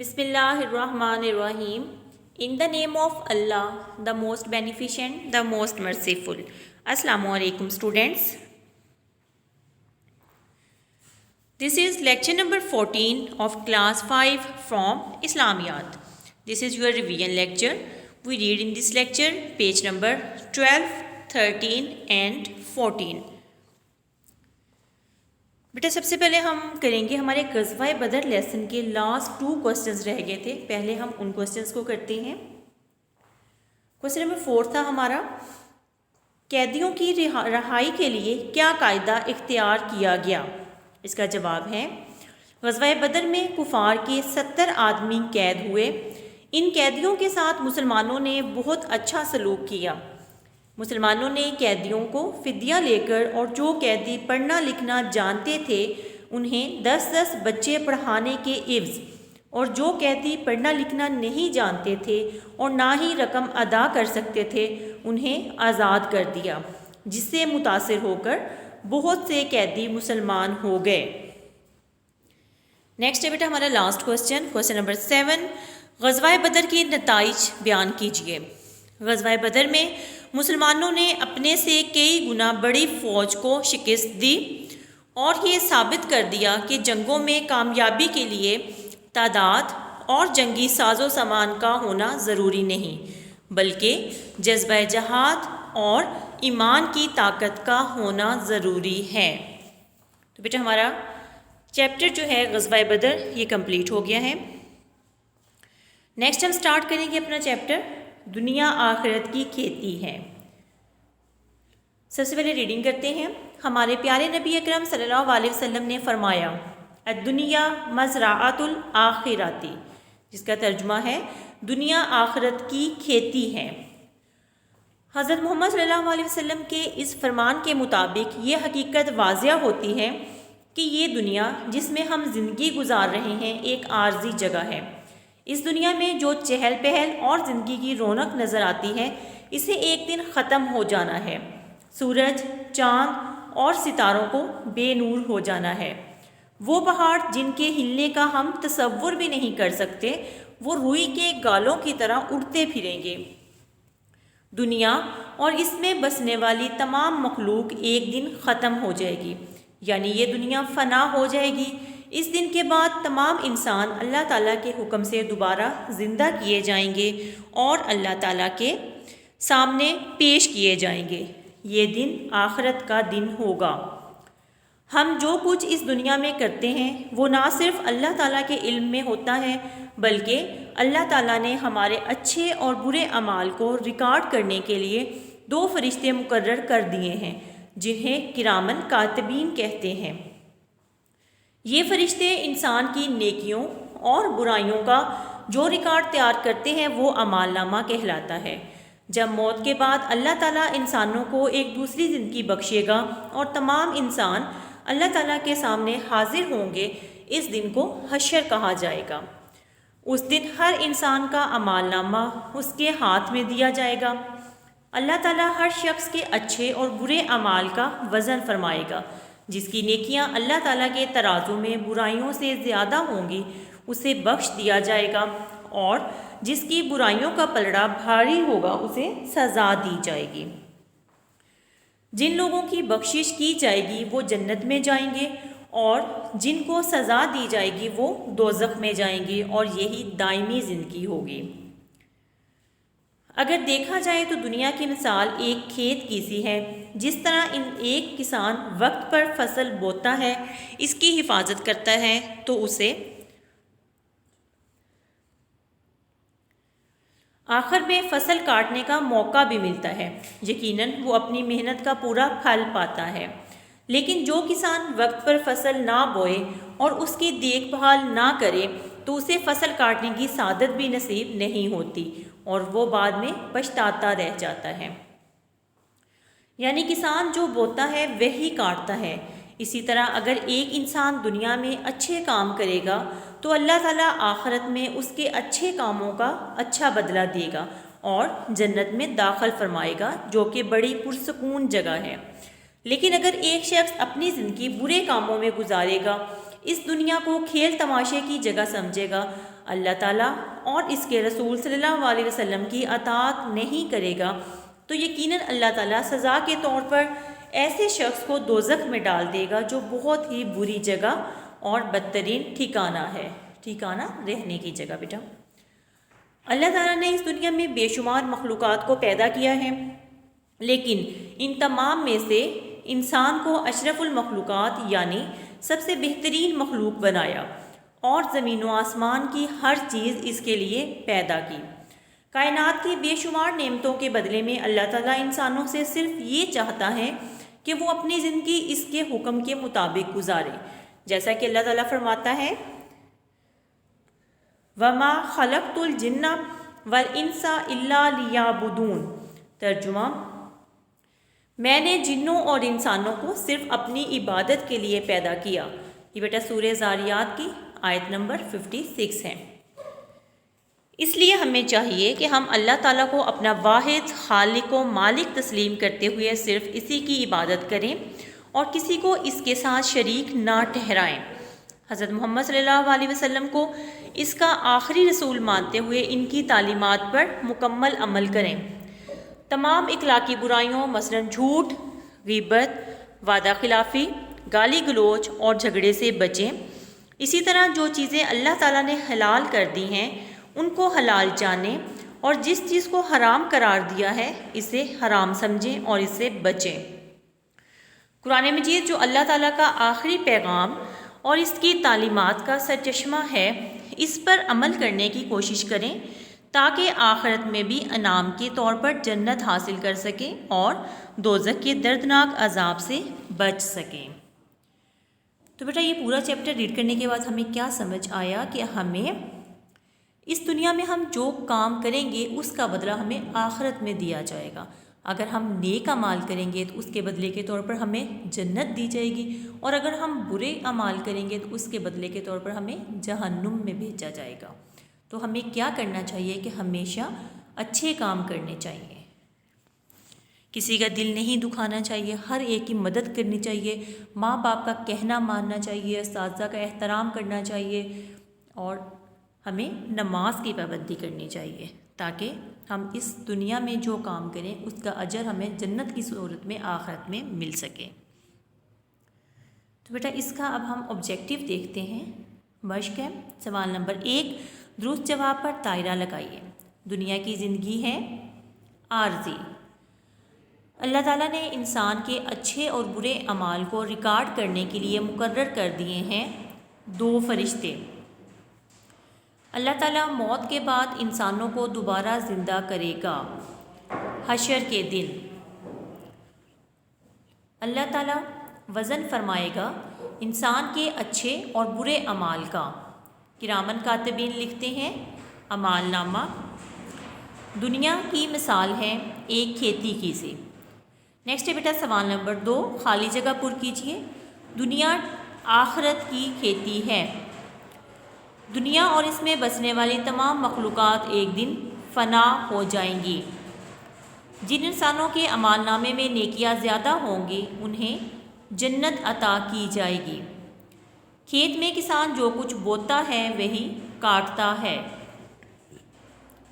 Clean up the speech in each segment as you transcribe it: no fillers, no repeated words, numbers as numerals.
Bismillahirrahmanirrahim. In the name of Allah, the most beneficent, the most merciful. Assalamu alaikum students. This is lecture number 14 of class 5 from Islamiyat. This is your revision lecture. We read in this lecture page number 12, 13 and 14. بیٹا سب سے پہلے ہم کریں گے ہمارے غزوہ بدر lesson کے last 2 questions رہ گئے تھے. پہلے ہم ان کوسچنز کو کرتے ہیں. کوسچن نمبر 4 تھا ہمارا، قیدیوں کی رہائی کے لیے کیا قاعدہ اختیار کیا گیا؟ اس کا جواب ہے غزوہ بدر میں کفار کے 70 آدمی قید ہوئے. ان قیدیوں کے ساتھ مسلمانوں نے بہت اچھا سلوک کیا. مسلمانوں نے قیدیوں کو فدیہ لے کر اور جو قیدی پڑھنا لکھنا جانتے تھے انہیں 10 بچے پڑھانے کے عوض، اور جو قیدی پڑھنا لکھنا نہیں جانتے تھے اور نہ ہی رقم ادا کر سکتے تھے انہیں آزاد کر دیا، جس سے متاثر ہو کر بہت سے قیدی مسلمان ہو گئے. نیکسٹ ہے بیٹا ہمارا لاسٹ کوسچن نمبر 7. غزوہ بدر کے نتائج بیان کیجیے. غزوہ بدر میں مسلمانوں نے اپنے سے کئی گنا بڑی فوج کو شکست دی اور یہ ثابت کر دیا کہ جنگوں میں کامیابی کے لیے تعداد اور جنگی ساز و سامان کا ہونا ضروری نہیں، بلکہ جذبہ جہاد اور ایمان کی طاقت کا ہونا ضروری ہے. تو بیٹا ہمارا چیپٹر جو ہے غزوہ بدر یہ کمپلیٹ ہو گیا ہے. نیکسٹ ہم سٹارٹ کریں گے اپنا چیپٹر دنیا آخرت کی کھیتی ہے. سب سے پہلے ریڈنگ کرتے ہیں. ہمارے پیارے نبی اکرم صلی اللہ علیہ وسلم نے فرمایا الدنیا مزرعۃ الآخرۃ، جس کا ترجمہ ہے دنیا آخرت کی کھیتی ہے. حضرت محمد صلی اللہ علیہ وسلم کے اس فرمان کے مطابق یہ حقیقت واضح ہوتی ہے کہ یہ دنیا جس میں ہم زندگی گزار رہے ہیں ایک عارضی جگہ ہے. اس دنیا میں جو چہل پہل اور زندگی کی رونق نظر آتی ہے اسے ایک دن ختم ہو جانا ہے. سورج، چاند اور ستاروں کو بے نور ہو جانا ہے. وہ پہاڑ جن کے ہلنے کا ہم تصور بھی نہیں کر سکتے وہ روئی کے گالوں کی طرح اڑتے پھریں گے. دنیا اور اس میں بسنے والی تمام مخلوق ایک دن ختم ہو جائے گی، یعنی یہ دنیا فنا ہو جائے گی. اس دن کے بعد تمام انسان اللہ تعالیٰ کے حکم سے دوبارہ زندہ کیے جائیں گے اور اللہ تعالیٰ کے سامنے پیش کیے جائیں گے. یہ دن آخرت کا دن ہوگا. ہم جو کچھ اس دنیا میں کرتے ہیں وہ نہ صرف اللہ تعالیٰ کے علم میں ہوتا ہے بلکہ اللہ تعالیٰ نے ہمارے اچھے اور برے اعمال کو ریکارڈ کرنے کے لیے 2 فرشتے مقرر کر دیے ہیں جنہیں کرامن کاتبین کہتے ہیں. یہ فرشتے انسان کی نیکیوں اور برائیوں کا جو ریکارڈ تیار کرتے ہیں وہ اعمال نامہ کہلاتا ہے. جب موت کے بعد اللہ تعالیٰ انسانوں کو ایک دوسری زندگی بخشے گا اور تمام انسان اللہ تعالیٰ کے سامنے حاضر ہوں گے، اس دن کو حشر کہا جائے گا. اس دن ہر انسان کا اعمال نامہ اس کے ہاتھ میں دیا جائے گا. اللہ تعالیٰ ہر شخص کے اچھے اور برے اعمال کا وزن فرمائے گا. جس کی نیکیاں اللہ تعالیٰ کے ترازو میں برائیوں سے زیادہ ہوں گی اسے بخش دیا جائے گا، اور جس کی برائیوں کا پلڑا بھاری ہوگا اسے سزا دی جائے گی. جن لوگوں کی بخشش کی جائے گی وہ جنت میں جائیں گے اور جن کو سزا دی جائے گی وہ دوزخ میں جائیں گے، اور یہی دائمی زندگی ہوگی. اگر دیکھا جائے تو دنیا کی مثال ایک کھیت کی سی ہے. جس طرح ایک کسان وقت پر فصل بوتا ہے، اس کی حفاظت کرتا ہے تو اسے آخر میں فصل کاٹنے کا موقع بھی ملتا ہے. یقیناً وہ اپنی محنت کا پورا پھل پاتا ہے. لیکن جو کسان وقت پر فصل نہ بوئے اور اس کی دیکھ بھال نہ کرے تو اسے فصل کاٹنے کی سعادت بھی نصیب نہیں ہوتی اور وہ بعد میں پچھتاتا رہ جاتا ہے. یعنی کسان جو بوتا ہے وہی کاٹتا ہے. اسی طرح اگر ایک انسان دنیا میں اچھے کام کرے گا تو اللہ تعالیٰ آخرت میں اس کے اچھے کاموں کا اچھا بدلہ دے گا اور جنت میں داخل فرمائے گا، جو کہ بڑی پرسکون جگہ ہے. لیکن اگر ایک شخص اپنی زندگی برے کاموں میں گزارے گا، اس دنیا کو کھیل تماشے کی جگہ سمجھے گا، اللہ تعالیٰ اور اس کے رسول صلی اللہ علیہ وسلم کی اطاعت نہیں کرے گا، تو یقیناً اللہ تعالیٰ سزا کے طور پر ایسے شخص کو دوزخ میں ڈال دے گا جو بہت ہی بری جگہ اور بدترین ٹھکانہ ہے، ٹھکانہ رہنے کی جگہ بیٹا۔ اللہ تعالیٰ نے اس دنیا میں بے شمار مخلوقات کو پیدا کیا ہے، لیکن ان تمام میں سے انسان کو اشرف المخلوقات یعنی سب سے بہترین مخلوق بنایا اور زمین و آسمان کی ہر چیز اس کے لیے پیدا کی۔ کائنات کی بے شمار نعمتوں کے بدلے میں اللہ تعالیٰ انسانوں سے صرف یہ چاہتا ہے کہ وہ اپنی زندگی اس کے حکم کے مطابق گزارے، جیسا کہ اللہ تعالیٰ فرماتا ہے وَمَا خَلَقْتُ الْجِنَّ وَالْإِنسَ إِلَّا لِيَعْبُدُونَ۔ ترجمہ، میں نے جنوں اور انسانوں کو صرف اپنی عبادت کے لیے پیدا کیا۔ یہ بیٹا سورہ زاریات کی آیت نمبر 56 ہے۔ اس لیے ہمیں چاہیے کہ ہم اللہ تعالیٰ کو اپنا واحد خالق و مالک تسلیم کرتے ہوئے صرف اسی کی عبادت کریں اور کسی کو اس کے ساتھ شریک نہ ٹھہرائیں۔ حضرت محمد صلی اللہ علیہ وسلم کو اس کا آخری رسول مانتے ہوئے ان کی تعلیمات پر مکمل عمل کریں۔ تمام اخلاقی برائیوں مثلاً جھوٹ، غیبت، وعدہ خلافی، گالی گلوچ اور جھگڑے سے بچیں۔ اسی طرح جو چیزیں اللہ تعالیٰ نے حلال کر دی ہیں ان کو حلال جانیں، اور جس چیز کو حرام قرار دیا ہے اسے حرام سمجھیں اور اس سے بچیں۔ قرآن مجید جو اللہ تعالیٰ کا آخری پیغام اور اس کی تعلیمات کا سرچشمہ ہے، اس پر عمل کرنے کی کوشش کریں تاکہ آخرت میں بھی انعام کے طور پر جنت حاصل کر سکیں اور دوزخ کے دردناک عذاب سے بچ سکیں۔ تو بیٹا یہ پورا چیپٹر ریڈ کرنے کے بعد ہمیں کیا سمجھ آیا کہ ہمیں اس دنیا میں ہم جو کام کریں گے اس کا بدلہ ہمیں آخرت میں دیا جائے گا۔ اگر ہم نیک اعمال کریں گے تو اس کے بدلے کے طور پر ہمیں جنت دی جائے گی، اور اگر ہم برے اعمال کریں گے تو اس کے بدلے کے طور پر ہمیں جہنم میں بھیجا جائے گا۔ تو ہمیں کیا کرنا چاہیے کہ ہمیشہ اچھے کام کرنے چاہیے، کسی کا دل نہیں دکھانا چاہیے، ہر ایک کی مدد کرنی چاہیے، ماں باپ کا کہنا ماننا چاہیے، اساتذہ کا احترام کرنا چاہیے، اور ہمیں نماز کی پابندی کرنی چاہیے تاکہ ہم اس دنیا میں جو کام کریں اس کا اجر ہمیں جنت کی صورت میں آخرت میں مل سکے۔ تو بیٹا اس کا اب ہم آبجیکٹیو دیکھتے ہیں۔ مشق ہے سوال نمبر 1، درست جواب پر دائرہ لگائیے۔ دنیا کی زندگی ہے عارضی۔ اللہ تعالیٰ نے انسان کے اچھے اور برے اعمال کو ریکارڈ کرنے کے لیے مقرر کر دیے ہیں 2 فرشتے۔ اللہ تعالیٰ موت کے بعد انسانوں کو دوبارہ زندہ کرے گا حشر کے دن۔ اللہ تعالیٰ وزن فرمائے گا انسان کے اچھے اور برے اعمال کا۔ کرامن کاتبین لکھتے ہیں اعمال نامہ۔ دنیا کی مثال ہے ایک کھیتی کی سی۔ نیکسٹ ہے بیٹا سوال نمبر 2، خالی جگہ پر کیجیے۔ دنیا آخرت کی کھیتی ہے۔ دنیا اور اس میں بسنے والی تمام مخلوقات ایک دن فنا ہو جائیں گی۔ جن انسانوں کے اعمال نامے میں نیکیاں زیادہ ہوں گی انہیں جنت عطا کی جائے گی۔ کھیت میں کسان جو کچھ بوتا ہے وہی کاٹتا ہے۔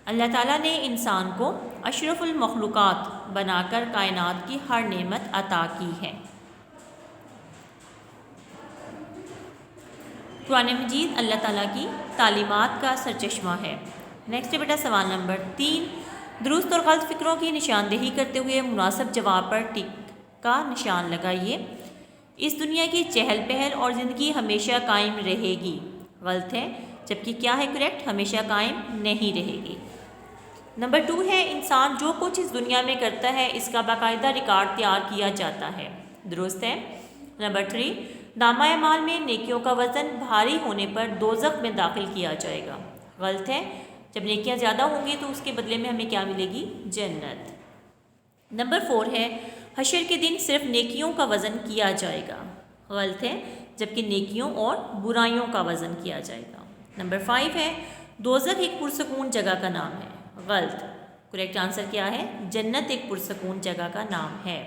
اللہ تعالیٰ نے انسان کو اشرف المخلوقات بنا کر کائنات کی ہر نعمت عطا کی ہے۔ قرآن مجید اللہ تعالیٰ کی تعلیمات کا سرچشمہ ہے۔ نیکسٹ بیٹا سوال نمبر 3، درست اور غلط فکروں کی نشاندہی کرتے ہوئے مناسب جواب پر ٹک کا نشان لگائیے۔ اس دنیا کی چہل پہل اور زندگی ہمیشہ قائم رہے گی، غلط ہے، جبکہ کیا ہے کریکٹ، ہمیشہ قائم نہیں رہے گی۔ نمبر 2 ہے انسان جو کچھ اس دنیا میں کرتا ہے اس کا باقاعدہ ریکارڈ تیار کیا جاتا ہے، درست ہے۔ نمبر 3، نامہ اعمال میں نیکیوں کا وزن بھاری ہونے پر دوزخ میں داخل کیا جائے گا، غلط ہے، جب نیکیاں زیادہ ہوں گی تو اس کے بدلے میں ہمیں کیا ملے گی، جنت۔ نمبر 4 ہے حشر کے دن صرف نیکیوں کا وزن کیا جائے گا، غلط ہے، جبکہ نیکیوں اور برائیوں کا وزن کیا جائے گا۔ نمبر 5 ہے دوزخ ایک پرسکون جگہ کا نام ہے، غلط، کریکٹ آنسر کیا ہے، جنت ایک پرسکون جگہ کا نام ہے۔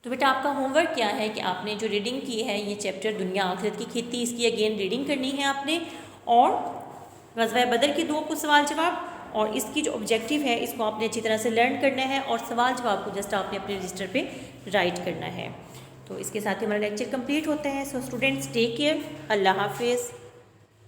تو بیٹا آپ کا ہوم ورک کیا ہے کہ آپ نے جو ریڈنگ کی ہے یہ چیپٹر دنیا آخرت کی کھیتی، اس کی اگین ریڈنگ کرنی ہے آپ نے، اور غزوہ بدر کے 2 کچھ سوال جواب، اور اس کی جو آبجیکٹیو ہے اس کو آپ نے اچھی طرح سے لرن کرنا ہے، اور سوال جواب کو جسٹ آپ نے اپنے رجسٹر پہ رائٹ کرنا ہے۔ تو اس کے ساتھ ہی ہمارا لیکچر کمپلیٹ ہوتا ہے۔ سو اسٹوڈینٹس ٹیک کیئر، اللہ حافظ۔